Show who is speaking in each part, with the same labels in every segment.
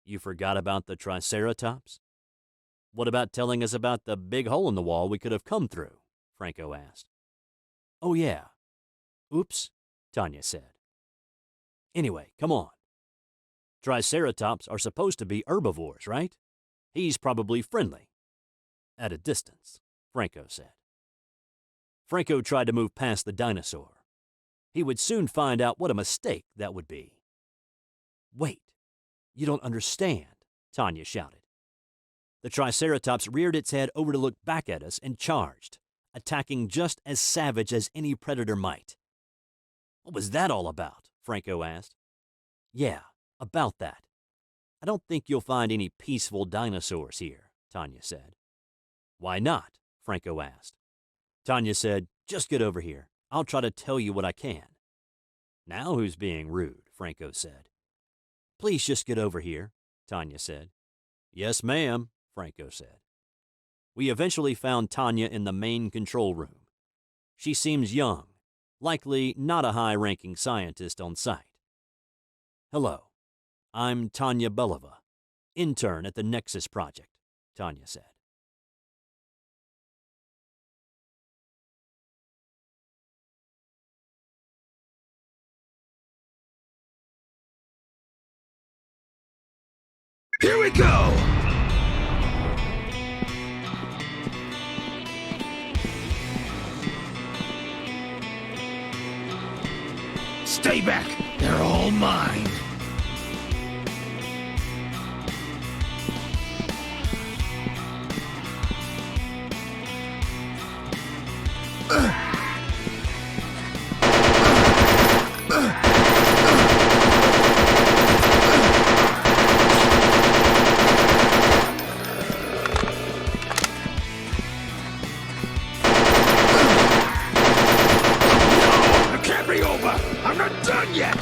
Speaker 1: You forgot about the Triceratops? What about telling us about the big hole in the wall we could have come through? Franco asked. Oh, yeah. Oops, Tanya said. Anyway, come on. Triceratops are supposed to be herbivores, right? He's probably friendly. At a distance, Franco said. Franco tried to move past the dinosaur. He would soon find out what a mistake that would be. Wait, you don't understand, Tanya shouted. The Triceratops reared its head over to look back at us and charged, attacking just as savage as any predator might. What was that all about? Franco asked. Yeah, about that. I don't think you'll find any peaceful dinosaurs here, Tanya said. Why not? Franco asked. Tanya said, just get over here. I'll try to tell you what I can. Now who's being rude? Franco said. Please just get over here, Tanya said. Yes, ma'am, Franco said. We eventually found Tanya in the main control room. She seems young, likely not a high-ranking scientist on site. Hello, I'm Tanya Belova, intern at the Nexus Project, Tanya said.
Speaker 2: Here we go! Stay back! They're all mine! I'm not done yet!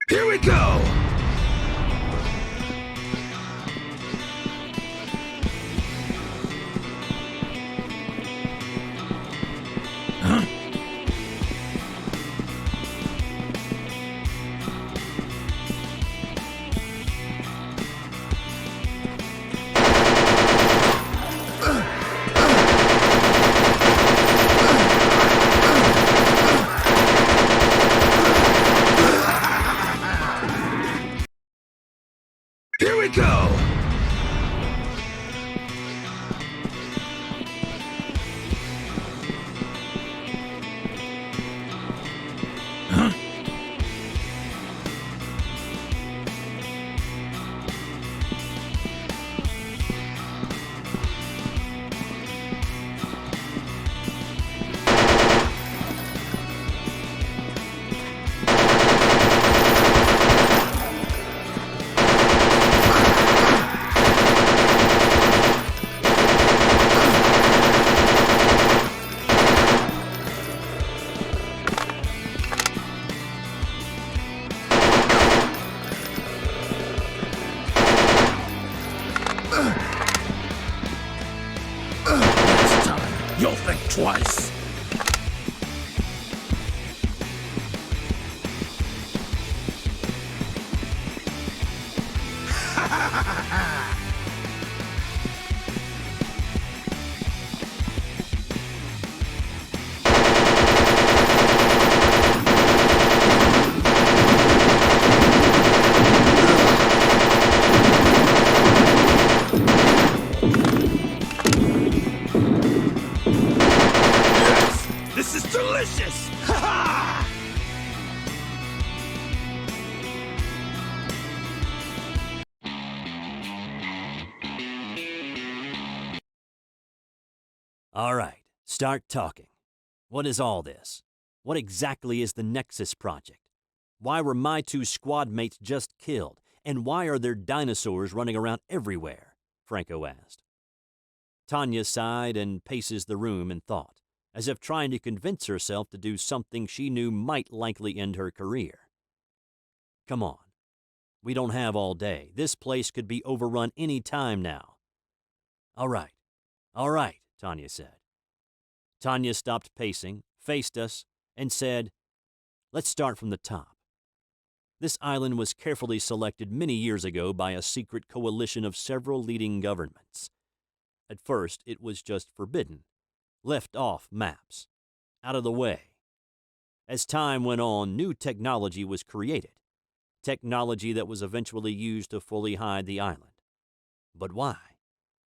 Speaker 2: Here we go! Here we go! Next time, you'll think twice. This is delicious! Ha ha!
Speaker 1: All right, start talking. What is all this? What exactly is the Nexus Project? Why were my two squad mates just killed? And why are there dinosaurs running around everywhere? Franco asked. Tanya sighed and paces the room in thought, as if trying to convince herself to do something she knew might likely end her career. Come on. We don't have all day. This place could be overrun any time now. All right, Tanya said. Tanya stopped pacing, faced us, and said, "Let's start from the top. This island was carefully selected many years ago by a secret coalition of several leading governments. At first, it was just forbidden, left off maps, out of the way. As time went on, new technology was created, technology that was eventually used to fully hide the island. But why?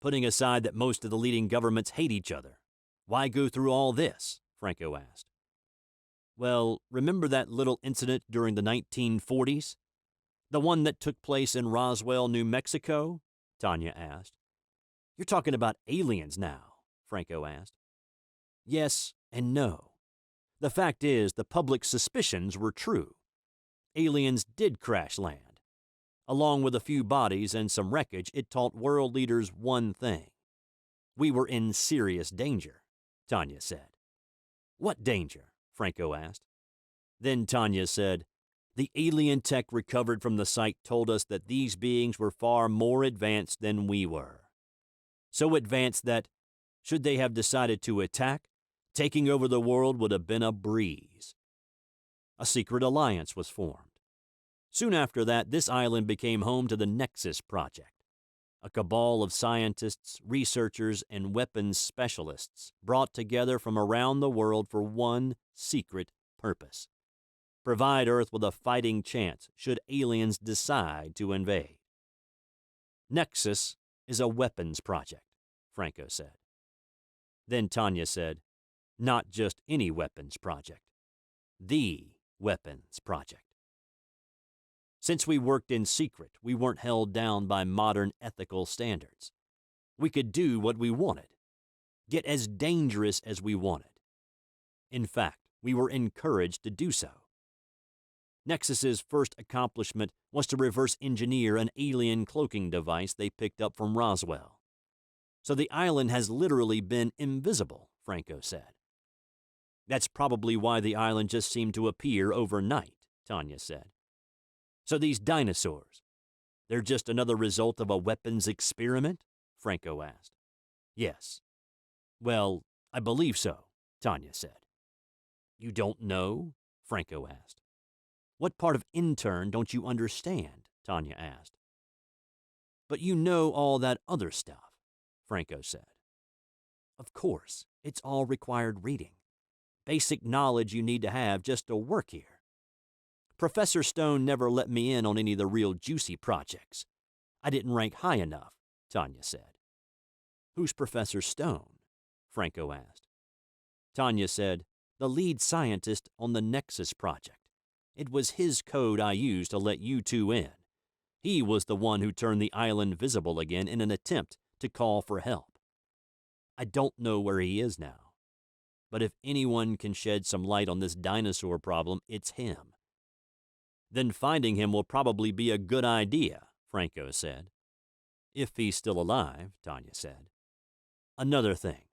Speaker 1: Putting aside that most of the leading governments hate each other, why go through all this?" Franco asked. "Well, remember that little incident during the 1940s? The one that took place in Roswell, New Mexico?" Tanya asked. "You're talking about aliens now," Franco asked. "Yes and no. The fact is, the public's suspicions were true. Aliens did crash land. Along with a few bodies and some wreckage, it taught world leaders one thing. We were in serious danger," Tanya said. "What danger?" Franco asked. Then Tanya said, "The alien tech recovered from the site told us that these beings were far more advanced than we were. So advanced that, should they have decided to attack, taking over the world would have been a breeze. A secret alliance was formed. Soon after that, this island became home to the Nexus Project, a cabal of scientists, researchers, and weapons specialists brought together from around the world for one secret purpose: provide Earth with a fighting chance should aliens decide to invade. Nexus is a weapons project," Franco said. Then Tanya said, "Not just any weapons project. The weapons project. Since we worked in secret, we weren't held down by modern ethical standards. We could do what we wanted, get as dangerous as we wanted. In fact, we were encouraged to do so. Nexus's first accomplishment was to reverse engineer an alien cloaking device they picked up from Roswell. So the island has literally been invisible," Franco said. "That's probably why the island just seemed to appear overnight," Tanya said. "So these dinosaurs, they're just another result of a weapons experiment?" Franco asked. "Yes." "Well, I believe so," Tanya said. "You don't know?" Franco asked. "What part of intern don't you understand?" Tanya asked. "But you know all that other stuff," Franco said. "Of course, it's all required reading. Basic knowledge you need to have just to work here. Professor Stone never let me in on any of the real juicy projects. I didn't rank high enough," Tanya said. "Who's Professor Stone?" Franco asked. Tanya said, "The lead scientist on the Nexus project. It was his code I used to let you two in. He was the one who turned the island visible again in an attempt to call for help. I don't know where he is now. But if anyone can shed some light on this dinosaur problem, it's him." "Then finding him will probably be a good idea," Franco said. "If he's still alive," Tanya said. "Another thing.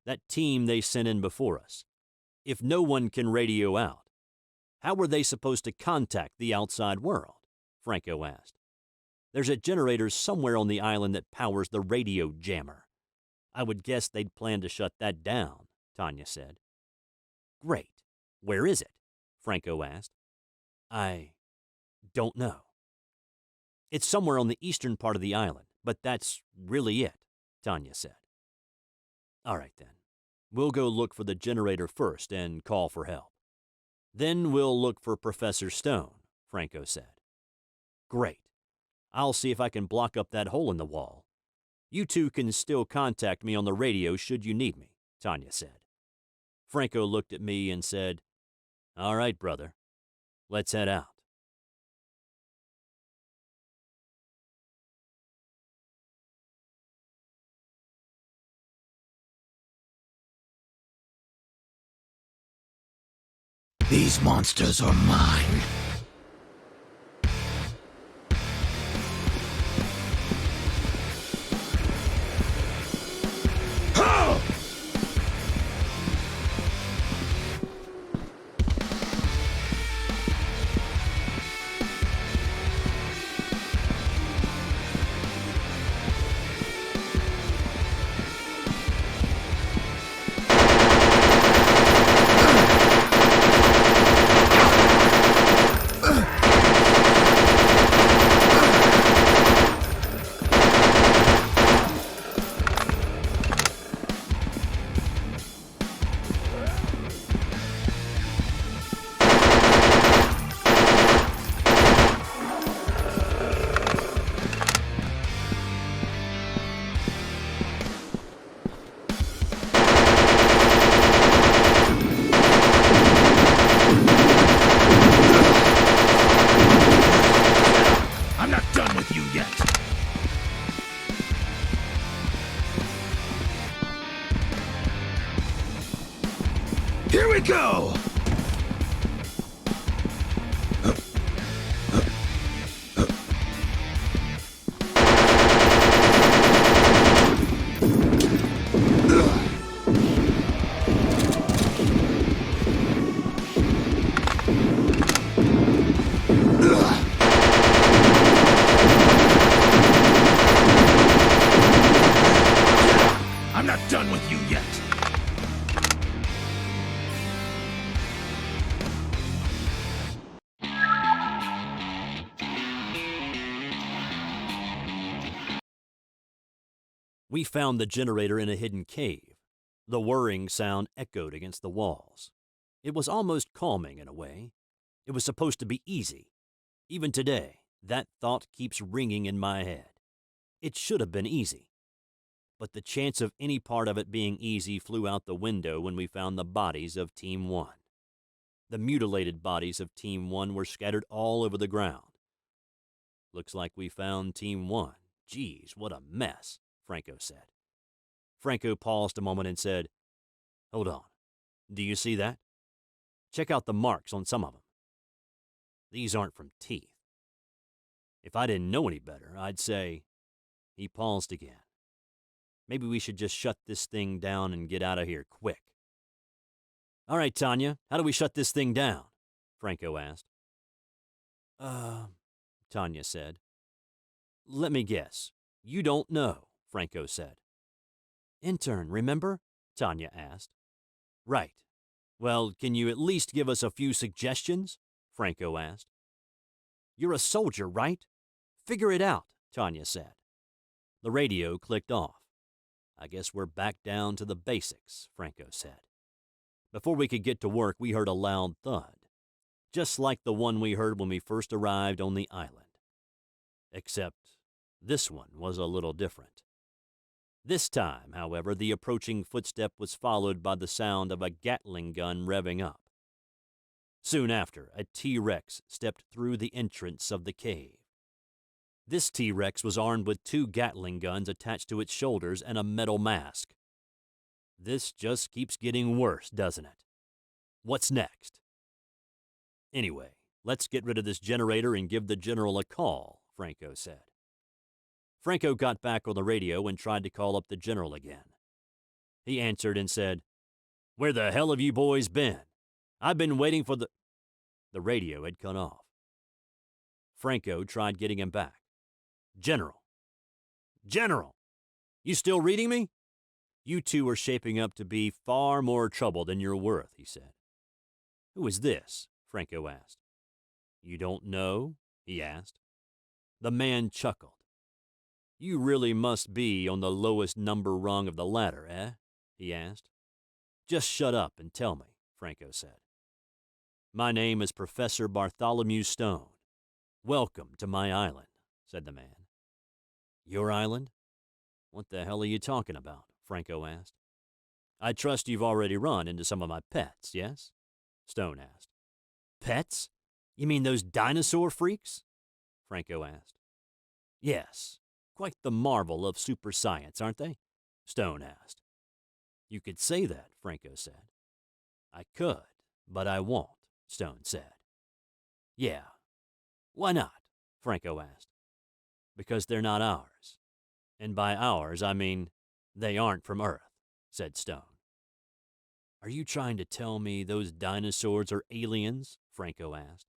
Speaker 1: That team they sent in before us. If no one can radio out, how were they supposed to contact the outside world?" Franco asked. "There's a generator somewhere on the island that powers the radio jammer. I would guess they'd plan to shut that down," Tanya said. "Great. Where is it?" Franco asked. "I don't know. It's somewhere on the eastern part of the island, but that's really it," Tanya said. "All right then. We'll go look for the generator first and call for help. Then we'll look for Professor Stone," Franco said. "Great. I'll see if I can block up that hole in the wall. You two can still contact me on the radio should you need me," Tanya said. Franco looked at me and said, "All right, brother. Let's head out."
Speaker 2: These monsters are mine. Here we go! I'm not done with you yet.
Speaker 1: We found the generator in a hidden cave. The whirring sound echoed against the walls. It was almost calming in a way. It was supposed to be easy. Even today, that thought keeps ringing in my head. It should have been easy. But the chance of any part of it being easy flew out the window when we found the bodies of Team 1. The mutilated bodies of Team 1 were scattered all over the ground. Looks like we found Team 1. Geez, what a mess, Franco said. Franco paused a moment and said, "Hold on. Do you see that? Check out the marks on some of them. These aren't from teeth. If I didn't know any better, I'd say..." He paused again. "Maybe we should just shut this thing down and get out of here quick." "All right, Tanya, how do we shut this thing down?" Franco asked. Tanya said. "Let me guess. You don't know," Franco said. "Intern, remember?" Tanya asked. "Right. Well, can you at least give us a few suggestions?" Franco asked. "You're a soldier, right? Figure it out," Tanya said. The radio clicked off. "I guess we're back down to the basics," Franco said. Before we could get to work, we heard a loud thud, just like the one we heard when we first arrived on the island. Except this one was a little different. This time, however, the approaching footstep was followed by the sound of a Gatling gun revving up. Soon after, a T-Rex stepped through the entrance of the cave. This T-Rex was armed with 2 Gatling guns attached to its shoulders and a metal mask. This just keeps getting worse, doesn't it? What's next? "Anyway, let's get rid of this generator and give the general a call," Franco said. Franco got back on the radio and tried to call up the general again. He answered and said, "Where the hell have you boys been? I've been waiting for the..." The radio had cut off. Franco tried getting him back. "General! General! You still reading me? You two are shaping up to be far more trouble than you're worth," he said. "Who is this?" Franco asked. "You don't know?" he asked. The man chuckled. "You really must be on the lowest number rung of the ladder, eh?" he asked. "Just shut up and tell me," Franco said. "My name is Professor Bartholomew Stone. Welcome to my island," said the man. "Your island? What the hell are you talking about?" Franco asked. "I trust you've already run into some of my pets, yes?" Stone asked. "Pets? You mean those dinosaur freaks?" Franco asked. "Yes, quite the marvel of super science, aren't they?" Stone asked. "You could say that," Franco said. "I could, but I won't," Stone said. "Yeah. Why not?" Franco asked. "Because they're not ours. And by ours, I mean they aren't from Earth," said Stone. "Are you trying to tell me those dinosaurs are aliens?" Franco asked.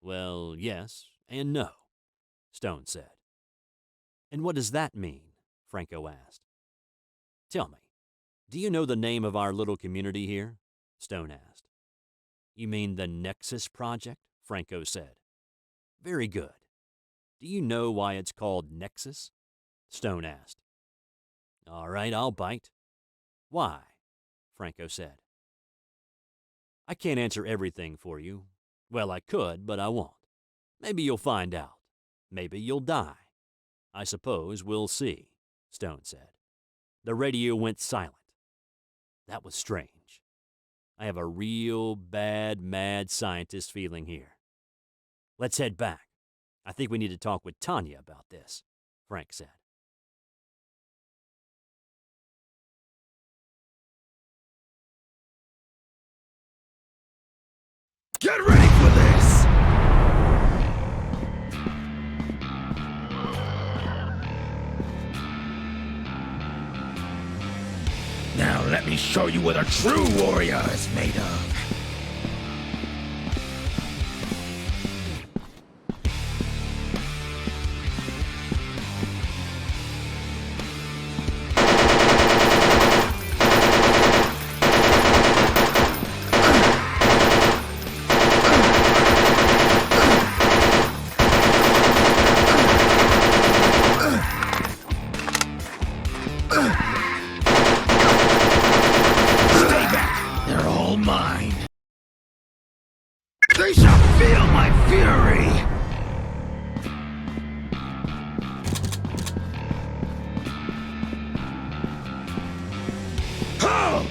Speaker 1: "Well, yes and no," Stone said. "And what does that mean?" Franco asked. "Tell me, do you know the name of our little community here?" Stone asked. "You mean the Nexus Project?" Franco said. "Very good. Do you know why it's called Nexus?" Stone asked. "All right, I'll bite. Why?" Franco said. "I can't answer everything for you. Well, I could, but I won't. Maybe you'll find out. Maybe you'll die. I suppose we'll see," Stone said. The radio went silent. That was strange. I have a real bad, mad scientist feeling here. "Let's head back. I think we need to talk with Tanya about this," Frank said.
Speaker 2: Get ready for this! Now let me show you what a true warrior is made of. Mine. They shall feel my fury! Ho!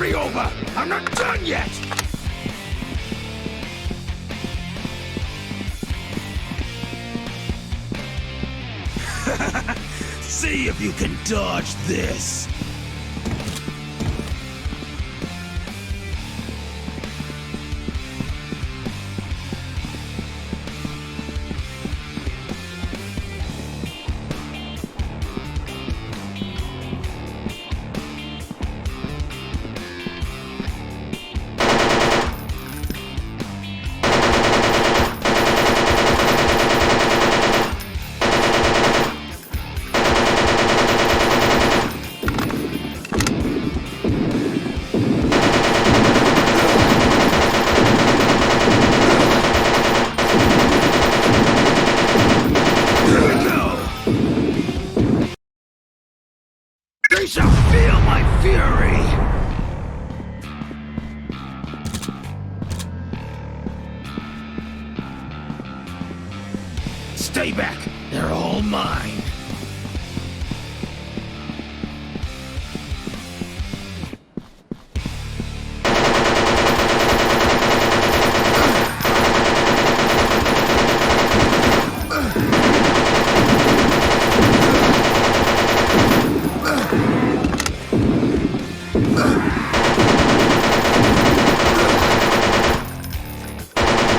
Speaker 2: Over! I'm not done yet! See if you can dodge this! They shall feel my fury! Stay back! They're all mine!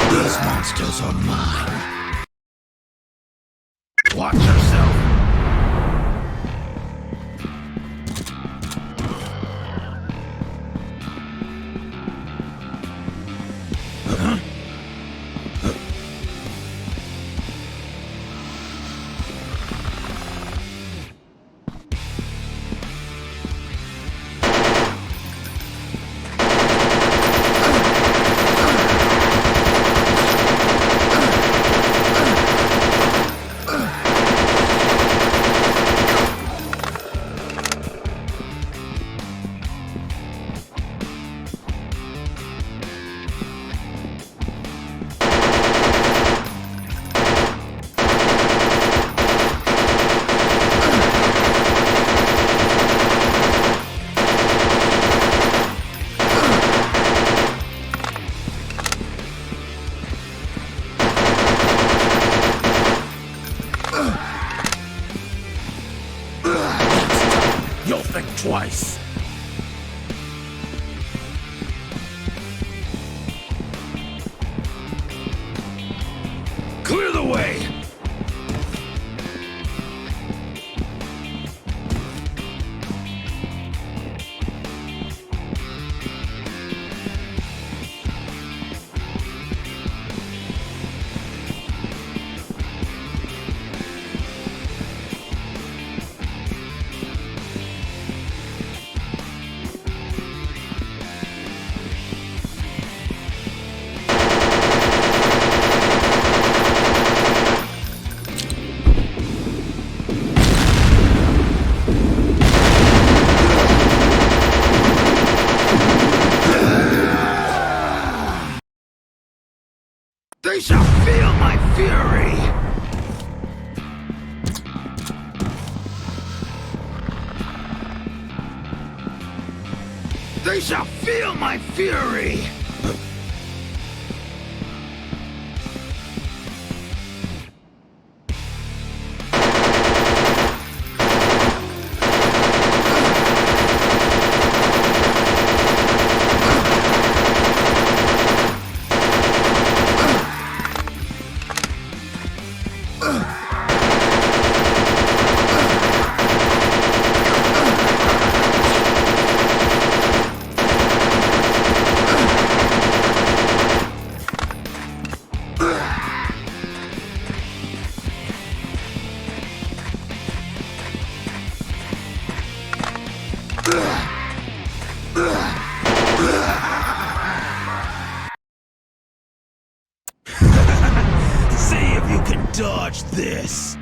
Speaker 2: These monsters are mine. Watch yourself. Huh? You'll think twice. Clear the way! They shall feel my fury! See if you can dodge this!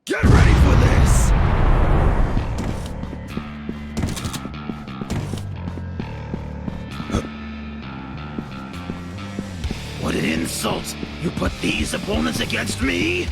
Speaker 2: Get ready for this! What an insult! You put these opponents against me?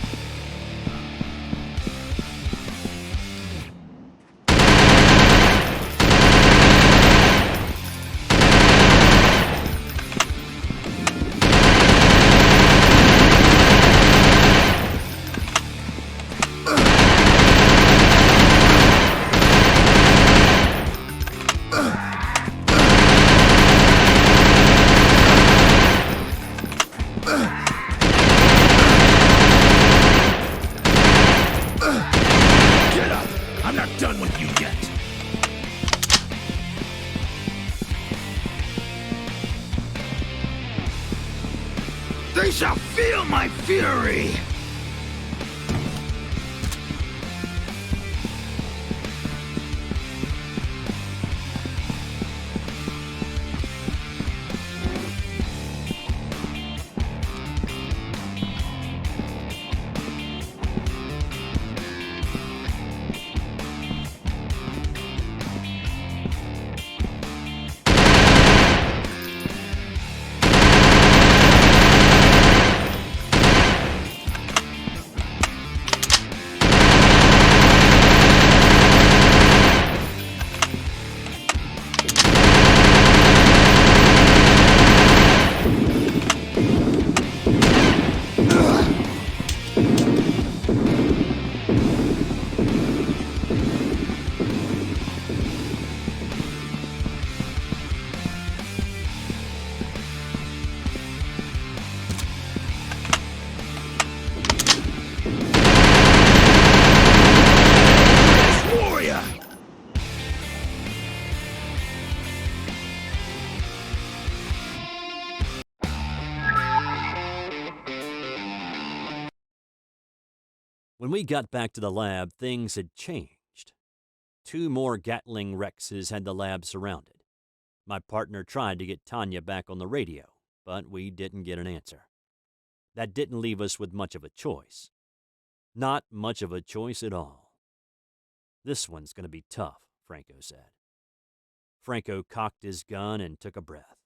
Speaker 2: Get up! I'm not done with you yet! They shall feel my fury!
Speaker 1: When we got back to the lab, things had changed. 2 more Gatling Rexes had the lab surrounded. My partner tried to get Tanya back on the radio, but we didn't get an answer. That didn't leave us with much of a choice. Not much of a choice at all. "This one's going to be tough," Franco said. Franco cocked his gun and took a breath.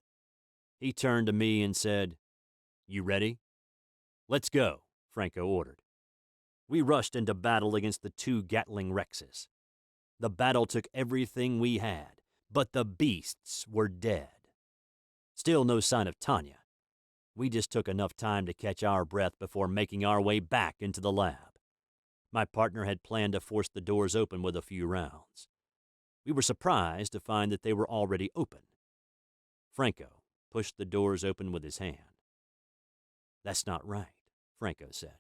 Speaker 1: He turned to me and said, "You ready?" "Let's go," Franco ordered. We rushed into battle against the 2 Gatling Rexes. The battle took everything we had, but the beasts were dead. Still no sign of Tanya. We just took enough time to catch our breath before making our way back into the lab. My partner had planned to force the doors open with a few rounds. We were surprised to find that they were already open. Franco pushed the doors open with his hand. "That's not right," Franco said.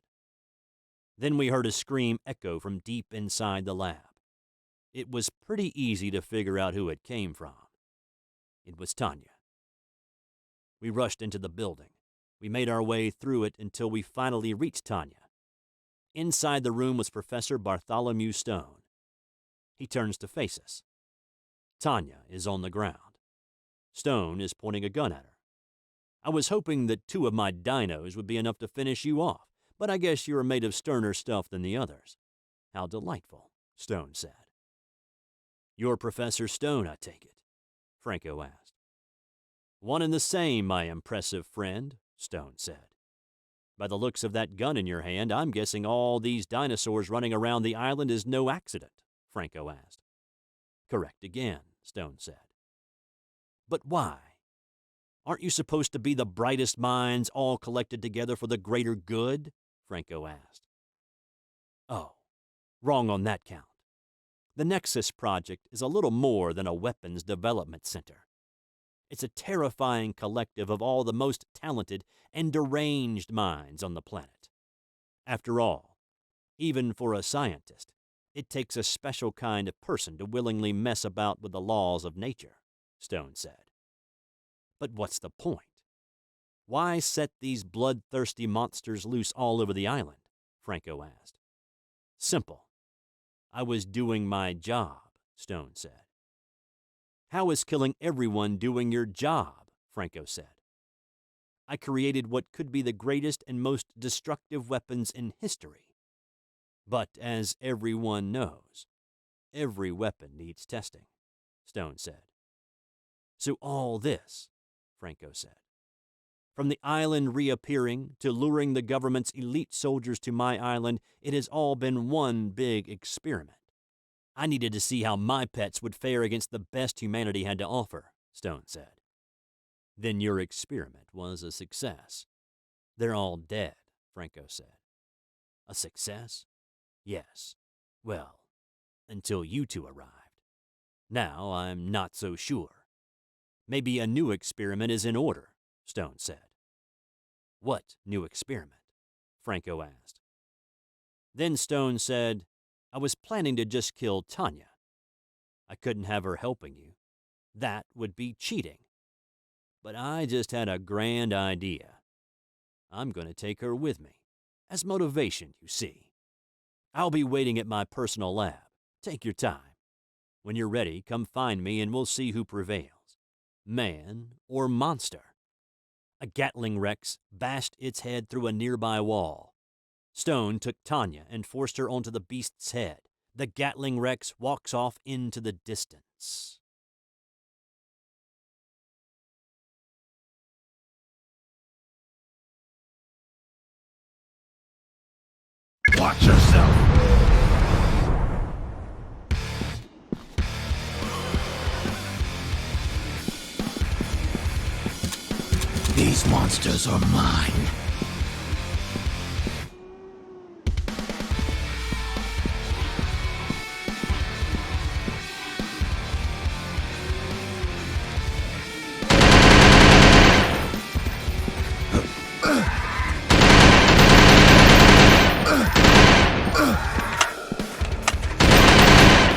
Speaker 1: Then we heard a scream echo from deep inside the lab. It was pretty easy to figure out who it came from. It was Tanya. We rushed into the building. We made our way through it until we finally reached Tanya. Inside the room was Professor Bartholomew Stone. He turns to face us. Tanya is on the ground. Stone is pointing a gun at her. I was hoping that 2 of my dinos would be enough to finish you off, but I guess you are made of sterner stuff than the others. How delightful, Stone said. You're Professor Stone, I take it? Franco asked. One and the same, my impressive friend, Stone said. By the looks of that gun in your hand, I'm guessing all these dinosaurs running around the island is no accident, Franco asked. Correct again, Stone said. But why? Aren't you supposed to be the brightest minds all collected together for the greater good? Franco asked. Oh, wrong on that count. The Nexus Project is a little more than a weapons development center. It's a terrifying collective of all the most talented and deranged minds on the planet. After all, even for a scientist, it takes a special kind of person to willingly mess about with the laws of nature, Stone said. But what's the point? Why set these bloodthirsty monsters loose all over the island? Franco asked. Simple. I was doing my job, Stone said. How is killing everyone doing your job? Franco said. I created what could be the greatest and most destructive weapons in history. But as everyone knows, every weapon needs testing, Stone said. So all this, Franco said. From the island reappearing to luring the government's elite soldiers to my island, it has all been one big experiment. I needed to see how my pets would fare against the best humanity had to offer, Stone said. Then your experiment was a success. They're all dead, Franco said. A success? Yes. Well, until you 2 arrived. Now I'm not so sure. Maybe a new experiment is in order, Stone said. What new experiment? Franco asked. Then Stone said, I was planning to just kill Tanya. I couldn't have her helping you. That would be cheating. But I just had a grand idea. I'm going to take her with me. As motivation, you see. I'll be waiting at my personal lab. Take your time. When you're ready, come find me and we'll see who prevails. Man or monster. A Gatling Rex bashed its head through a nearby wall. Stone took Tanya and forced her onto the beast's head. The Gatling Rex walks off into the distance.
Speaker 2: Watch yourself! These monsters are mine.